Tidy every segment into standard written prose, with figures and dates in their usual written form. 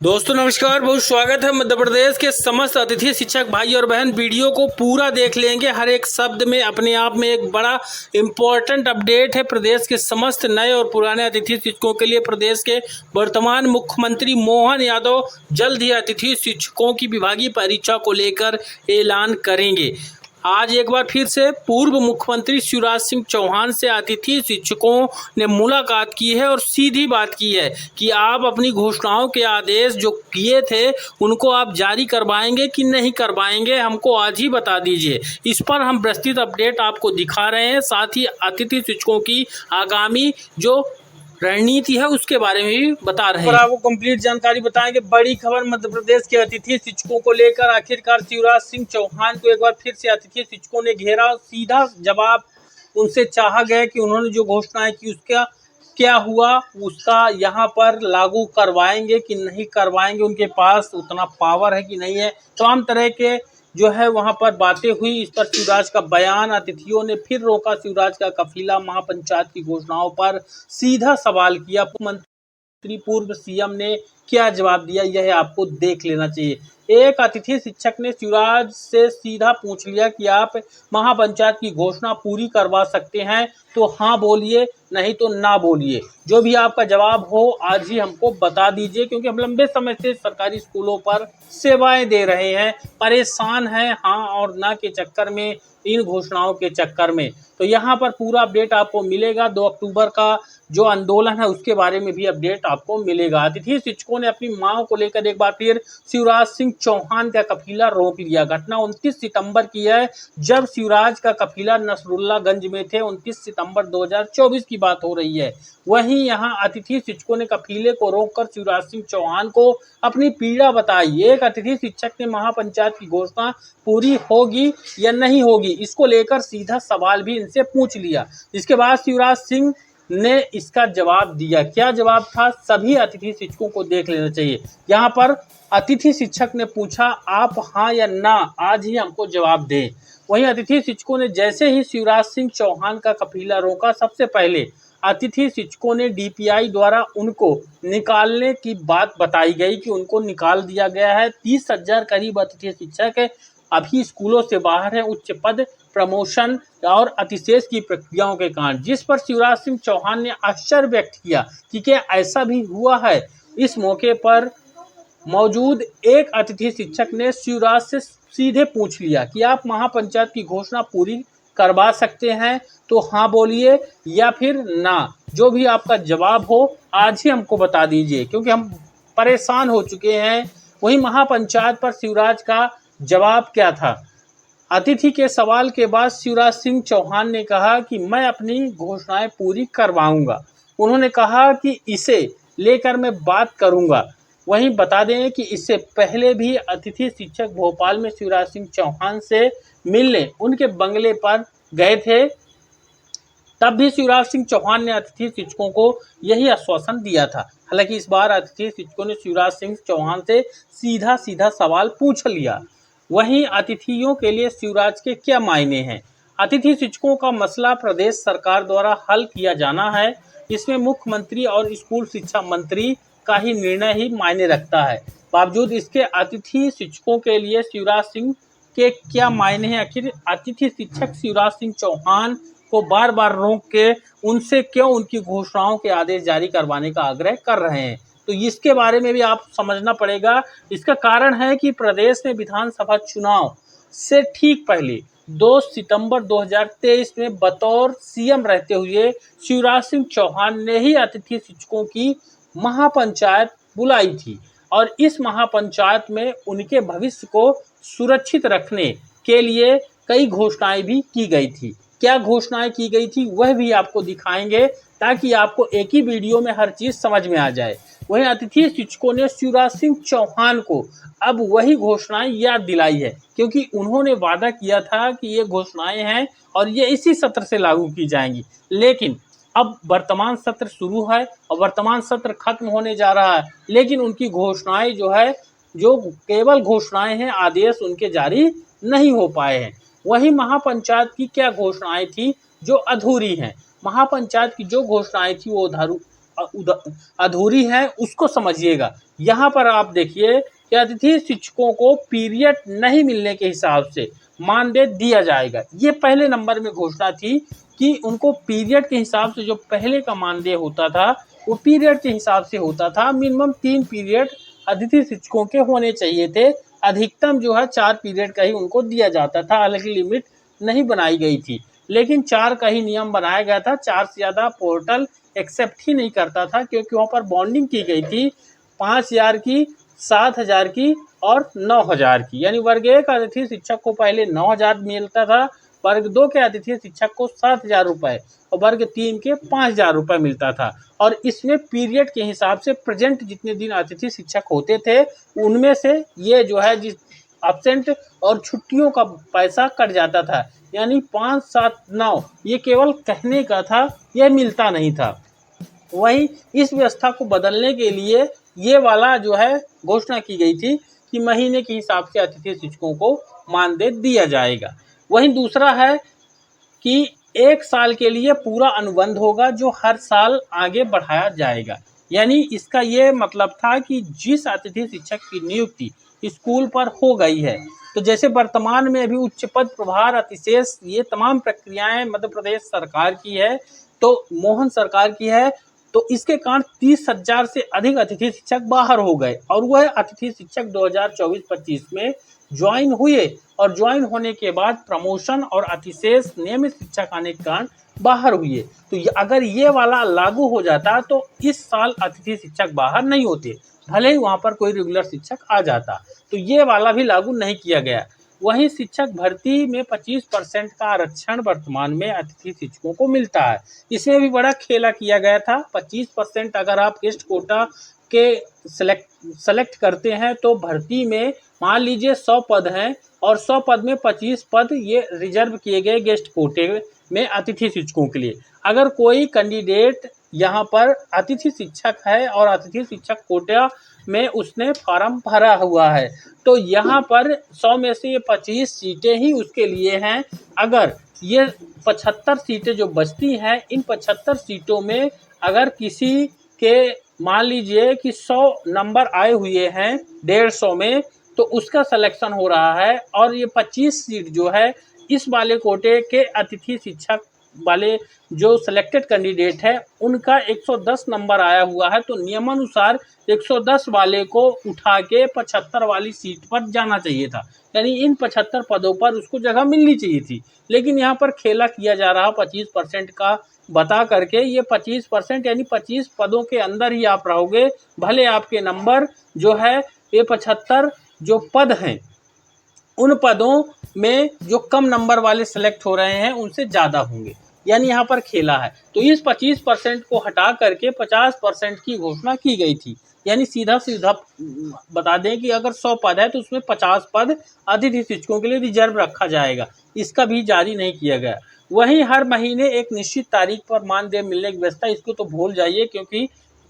दोस्तों नमस्कार, बहुत स्वागत है। मध्य प्रदेश के समस्त अतिथि शिक्षक भाई और बहन वीडियो को पूरा देख लेंगे। हर एक शब्द में अपने आप में एक बड़ा इम्पोर्टेंट अपडेट है। प्रदेश के समस्त नए और पुराने अतिथि शिक्षकों के लिए प्रदेश के वर्तमान मुख्यमंत्री मोहन यादव जल्द ही अतिथि शिक्षकों की विभागीय परीक्षा को लेकर ऐलान करेंगे। आज एक बार फिर से पूर्व मुख्यमंत्री शिवराज सिंह चौहान से अतिथि शिक्षकों ने मुलाकात की है और सीधी बात की है कि आप अपनी घोषणाओं के आदेश जो किए थे उनको आप जारी करवाएंगे कि नहीं करवाएंगे, हमको आज ही बता दीजिए। इस पर हम विस्तृत अपडेट आपको दिखा रहे हैं। साथ ही अतिथि शिक्षकों की आगामी जो रणनीति है उसके बारे में भी बता रहे हैं। आपको कंप्लीट जानकारी बताएंगे। बड़ी खबर मध्य प्रदेश के अतिथि शिक्षकों को लेकर आखिरकार शिवराज सिंह चौहान को एक बार फिर से अतिथि शिक्षकों ने घेरा। सीधा जवाब उनसे चाहा गया कि उन्होंने जो घोषणाएं की उसका क्या हुआ, उसका यहाँ पर लागू करवाएंगे कि नहीं करवाएंगे, उनके पास उतना पावर है कि नहीं है। तमाम तरह के जो है वहां पर बातें हुई। इस पर शिवराज का बयान, अतिथियों ने फिर रोका शिवराज का कफिला, महापंचायत की घोषणाओं पर सीधा सवाल किया। मंत्री पूर्व सीएम ने क्या जवाब दिया, यह आपको देख लेना चाहिए। एक अतिथि शिक्षक ने शिवराज से सीधा पूछ लिया कि आप महापंचायत की घोषणा पूरी करवा सकते हैं तो हाँ बोलिए, नहीं तो ना बोलिए। जो भी आपका जवाब हो आज ही हमको बता दीजिए, क्योंकि हम लंबे समय से सरकारी स्कूलों पर सेवाएं दे रहे हैं, परेशान हैं हाँ और ना के चक्कर में, इन घोषणाओं के चक्कर में। तो यहाँ पर पूरा अपडेट आपको मिलेगा। 2 अक्टूबर का जो आंदोलन है उसके बारे में भी अपडेट आपको मिलेगा। अतिथि शिक्षकों ने अपनी मांग को लेकर एक बार फिर शिवराज सिंह चौहान का कफिला रोक लिया। घटना 29 सितंबर की है, जब शिवराज का कफिला नसरुल्लागंज में थे। 29 सितंबर 2024 की बात हो रही है। वहीं यहाँ अतिथि शिक्षकों ने कफिले को रोककर शिवराज सिंह चौहान को अपनी पीड़ा बताई। एक अतिथि शिक्षक ने महापंचायत की घोषणा पूरी होगी या नहीं होगी, इसको लेकर सीधा सवाल भी इनसे पूछ लिया। इसके बाद शिवराज सिंह ने इसका जवाब दिया। क्या जवाब था, सभी अतिथि शिक्षकों को देख लेना चाहिए। यहाँ पर अतिथि शिक्षक ने पूछा, आप हाँ या ना आज ही हमको जवाब दें। वहीं अतिथि शिक्षकों ने जैसे ही शिवराज सिंह चौहान का कफिला रोका, सबसे पहले अतिथि शिक्षकों ने डीपीआई द्वारा उनको निकालने की बात बताई गई कि उनको निकाल दिया गया है। 30,000 करीब अतिथि शिक्षक अभी स्कूलों से बाहर है, उच्च पद, प्रमोशन और अतिशेष की प्रक्रियाओं के कारण, जिस पर शिवराज सिंह चौहान ने आश्चर्य व्यक्त किया कि क्या ऐसा भी हुआ है। इस मौके पर मौजूद एक अतिथि शिक्षक ने शिवराज से सीधे पूछ लिया कि आप महापंचायत की घोषणा पूरी करवा सकते हैं तो हाँ बोलिए या फिर ना। जो भी आपका जवाब हो आज ही हमको बता दीजिए, क्योंकि हम परेशान हो चुके हैं। वहीं महापंचायत पर शिवराज का जवाब क्या था। अतिथि के सवाल के बाद शिवराज सिंह चौहान ने कहा कि मैं अपनी घोषणाएं पूरी करवाऊंगा। उन्होंने कहा कि इसे लेकर मैं बात करूंगा। वहीं बता दें कि इससे पहले भी अतिथि शिक्षक भोपाल में शिवराज सिंह चौहान से मिलने उनके बंगले पर गए थे। तब भी शिवराज सिंह चौहान ने अतिथि शिक्षकों को यही आश्वासन दिया था। हालांकि इस बार अतिथि शिक्षकों ने शिवराज सिंह चौहान से सीधा सीधा सवाल पूछ लिया। वहीं अतिथियों के लिए शिवराज के क्या मायने हैं। अतिथि शिक्षकों का मसला प्रदेश सरकार द्वारा हल किया जाना है। इसमें मुख्यमंत्री और स्कूल शिक्षा मंत्री का ही निर्णय ही मायने रखता है। बावजूद इसके अतिथि शिक्षकों के लिए शिवराज सिंह के क्या मायने हैं। आखिर अतिथि शिक्षक शिवराज सिंह चौहान को बार बार रोक के उनसे क्यों उनकी घोषणाओं के आदेश जारी करवाने का आग्रह कर रहे हैं, तो इसके बारे में भी आप समझना पड़ेगा। इसका कारण है कि प्रदेश में विधानसभा चुनाव से ठीक पहले 2 सितंबर 2023 में बतौर सीएम रहते हुए शिवराज सिंह चौहान ने ही अतिथि शिक्षकों की महापंचायत बुलाई थी और इस महापंचायत में उनके भविष्य को सुरक्षित रखने के लिए कई घोषणाएं भी की गई थी। क्या घोषणाएं की गई थी वह भी आपको दिखाएंगे, ताकि आपको एक ही वीडियो में हर चीज समझ में आ जाए। वहीं अतिथि शिक्षकों ने शिवराज सिंह चौहान को अब वही घोषणाएं याद दिलाई है, क्योंकि उन्होंने वादा किया था कि ये घोषणाएं हैं और ये इसी सत्र से लागू की जाएंगी। लेकिन अब वर्तमान सत्र शुरू है और वर्तमान सत्र खत्म होने जा रहा है, लेकिन उनकी घोषणाएं जो केवल घोषणाएं हैं, आदेश उनके जारी नहीं हो पाए हैं। वहीं महापंचायत की क्या घोषणाएं थी जो अधूरी हैं। महापंचायत की जो घोषणाएं थी वो अधूरी हैं उसको समझिएगा। यहाँ पर आप देखिए कि अतिथि शिक्षकों को पीरियड नहीं मिलने के हिसाब से मानदेय दिया जाएगा। ये पहले नंबर में घोषणा थी कि उनको पीरियड के हिसाब से जो पहले का मानदेय होता था वो पीरियड के हिसाब से होता था। मिनिमम 3 पीरियड अतिथि शिक्षकों के होने चाहिए थे, अधिकतम जो है 4 पीरियड का ही उनको दिया जाता था, हालांकि लिमिट नहीं बनाई गई थी, लेकिन 4 का ही नियम बनाया गया था। 4 से ज़्यादा पोर्टल एक्सेप्ट ही नहीं करता था, क्योंकि वहाँ पर बॉन्डिंग की गई थी 5,000 की, 7,000 की और 9,000 की। यानी वर्ग 1 अतिथि शिक्षक को पहले 9,000 मिलता था, वर्ग 2 के अतिथि शिक्षक को 7,000 रुपये और वर्ग 3 के 5,000 रुपये मिलता था। और इसमें पीरियड के हिसाब से प्रेजेंट जितने दिन अतिथि शिक्षक होते थे उनमें से ये जो है जिस एब्सेंट और छुट्टियों का पैसा कट जाता था। यानी 5, 7, 9 ये केवल कहने का था, यह मिलता नहीं था। वहीं इस व्यवस्था को बदलने के लिए ये वाला जो है घोषणा की गई थी कि महीने के हिसाब से अतिथि शिक्षकों को मानदेय दिया जाएगा। वहीं दूसरा है कि 1 साल के लिए पूरा अनुबंध होगा जो हर साल आगे बढ़ाया जाएगा। यानी इसका ये मतलब था कि जिस अतिथि शिक्षक की नियुक्ति स्कूल पर हो गई है, तो जैसे वर्तमान में अभी उच्च पद प्रभार अतिशेष ये तमाम प्रक्रियाएं मध्य प्रदेश सरकार की है, तो मोहन सरकार की है, तो इसके कारण 30,000 से अधिक अतिथि शिक्षक बाहर हो गए और वह अतिथि शिक्षक 2024-25 में ज्वाइन हुए और ज्वाइन होने के बाद प्रमोशन और अतिशेष नियमित शिक्षक आने के कारण बाहर हुए। तो अगर ये वाला लागू हो जाता तो इस साल अतिथि शिक्षक बाहर नहीं होते, भले ही वहाँ पर कोई रेगुलर शिक्षक आ जाता। तो ये वाला भी लागू नहीं किया गया। वहीं शिक्षक भर्ती में 25% का आरक्षण वर्तमान में अतिथि शिक्षकों को मिलता है। इसमें भी बड़ा खेला किया गया था। 25% अगर आप गेस्ट कोटा के सेलेक्ट करते हैं तो भर्ती में मान लीजिए 100 पद हैं और 100 पद में 25 पद ये रिजर्व किए गए गेस्ट कोटे में अतिथि शिक्षकों के लिए। अगर कोई कैंडिडेट यहाँ पर अतिथि शिक्षक है और अतिथि शिक्षक कोटा में उसने फॉर्म भरा हुआ है, तो यहाँ पर 100 में से ये 25 सीटें ही उसके लिए हैं। अगर ये 75 सीटें जो बचती हैं, इन 75 सीटों में अगर किसी के मान लीजिए कि 100 नंबर आए हुए हैं 150 में, तो उसका सिलेक्शन हो रहा है और ये 25 सीट जो है इस वाले कोटे के अतिथि शिक्षक वाले जो सिलेक्टेड कैंडिडेट है उनका 110 नंबर आया हुआ है, तो नियमानुसार 110 वाले को उठा के 75 वाली सीट पर जाना चाहिए था। यानी इन 75 पदों पर उसको जगह मिलनी चाहिए थी, लेकिन यहाँ पर खेला किया जा रहा 25% का बता करके। ये 25% यानी 25 पदों के अंदर ही आप रहोगे, भले आपके नंबर जो है ये 75 जो पद हैं उन पदों में जो कम नंबर वाले सेलेक्ट हो रहे हैं उनसे ज़्यादा होंगे। यानी यहाँ पर खेला है। तो इस 25% को हटा करके 50% की घोषणा की गई थी। यानी सीधा सीधा बता दें कि अगर 100 पद है तो उसमें 50 पद अतिथि शिक्षकों के लिए रिजर्व रखा जाएगा। इसका भी जारी नहीं किया गया। वहीं हर महीने एक निश्चित तारीख पर मानदेय मिलने की व्यवस्था, इसको तो भूल जाइए, क्योंकि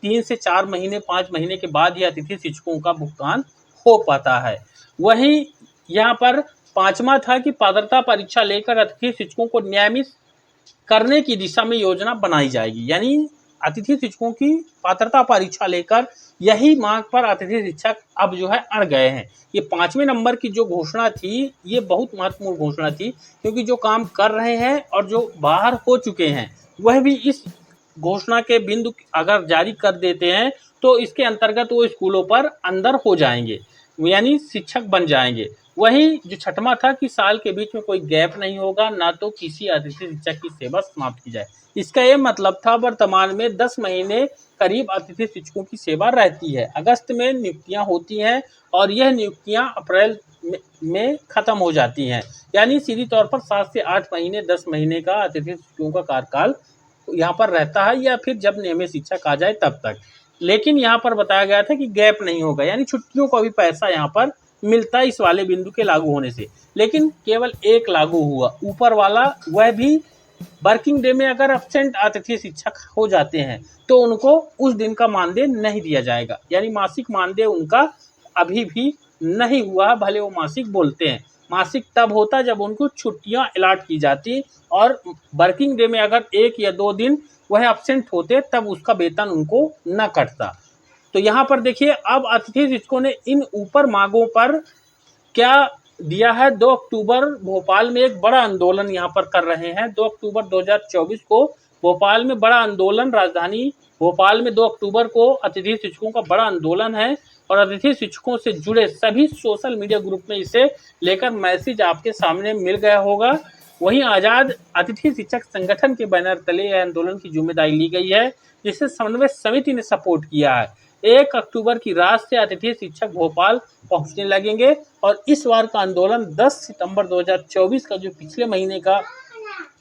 3 से 4 महीने 5 महीने के बाद ही अतिथि शिक्षकों का भुगतान हो पाता है। वहीं यहाँ पर 5वां था कि पात्रता परीक्षा लेकर अतिथि शिक्षकों को नियमित करने की दिशा में योजना बनाई जाएगी। यानी अतिथि शिक्षकों की पात्रता परीक्षा लेकर यही मांग पर अतिथि शिक्षक अब जो है अड़ गए हैं। ये 5वें नंबर की जो घोषणा थी ये बहुत महत्वपूर्ण घोषणा थी, क्योंकि जो काम कर रहे हैं और जो बाहर हो चुके हैं वह भी इस घोषणा के बिंदु अगर जारी कर देते हैं तो इसके अंतर्गत वो स्कूलों पर अंदर हो जाएंगे, यानी शिक्षक बन जाएंगे। वहीं जो 6वां था कि साल के बीच में कोई गैप नहीं होगा, ना तो किसी अतिथि शिक्षक की सेवा समाप्त की जाए। इसका ये मतलब था वर्तमान में 10 महीने करीब अतिथि शिक्षकों की सेवा रहती है। अगस्त में नियुक्तियां होती हैं और यह नियुक्तियां अप्रैल में ख़त्म हो जाती हैं। यानी सीधी तौर पर 7 से 8 महीने 10 महीने का अतिथि शिक्षकों का कार्यकाल यहाँ पर रहता है, या फिर जब नियमित शिक्षक आ जाए तब तक। लेकिन यहाँ पर बताया गया था कि गैप नहीं होगा, यानी छुट्टियों का भी पैसा यहाँ पर मिलता है इस वाले बिंदु के लागू होने से। लेकिन केवल एक लागू हुआ, ऊपर वाला, वह भी वर्किंग डे में अगर एब्सेंट अतिथि शिक्षक हो जाते हैं तो उनको उस दिन का मानदेय नहीं दिया जाएगा। यानी मासिक मानदेय उनका अभी भी नहीं हुआ, भले वो मासिक बोलते हैं। मासिक तब होता जब उनको छुट्टियां अलॉट की जाती और वर्किंग डे में अगर 1 या 2 दिन वह एब्सेंट होते तब उसका वेतन उनको न कटता। तो यहाँ पर देखिए अब अतिथि शिक्षकों ने इन ऊपर मांगों पर क्या दिया है। 2 अक्टूबर भोपाल में एक बड़ा आंदोलन यहाँ पर कर रहे हैं। 2 अक्टूबर 2024 को भोपाल में बड़ा आंदोलन, राजधानी भोपाल में 2 अक्टूबर को अतिथि शिक्षकों का बड़ा आंदोलन है और अतिथि शिक्षकों से जुड़े सभी सोशल मीडिया ग्रुप में इसे लेकर मैसेज आपके सामने मिल गया होगा। वहीं आज़ाद अतिथि शिक्षक संगठन के बैनर तले यह आंदोलन की जिम्मेदारी ली गई है, जिसे समन्वय समिति ने सपोर्ट किया है। 1 अक्टूबर की रात से अतिथि शिक्षक भोपाल पहुंचने लगेंगे और इस बार का आंदोलन 10 सितंबर 2024 का जो पिछले महीने का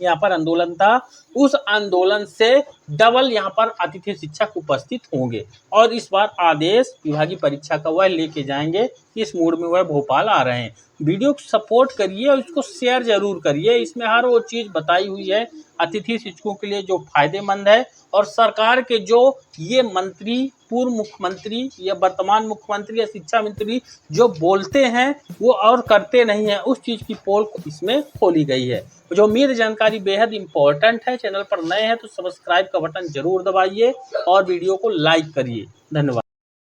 यहाँ पर आंदोलन था, उस आंदोलन से डबल यहाँ पर अतिथि शिक्षक उपस्थित होंगे और इस बार आदेश विभागीय परीक्षा का वह लेके जाएंगे। इस मूड में वह भोपाल आ रहे हैं। वीडियो को सपोर्ट करिए और इसको शेयर जरूर करिए। इसमें हर वो चीज़ बताई हुई है अतिथि शिक्षकों के लिए जो फायदेमंद है और सरकार के जो ये मंत्री, पूर्व मुख्यमंत्री या वर्तमान मुख्यमंत्री या शिक्षा मंत्री जो बोलते हैं वो और करते नहीं हैं, उस चीज़ की पोल इसमें खोली गई है। जो मेरी जानकारी बेहद इंपॉर्टेंट है। चैनल पर नए हैं तो सब्सक्राइब का बटन जरूर दबाइए और वीडियो को लाइक करिए। धन्यवाद।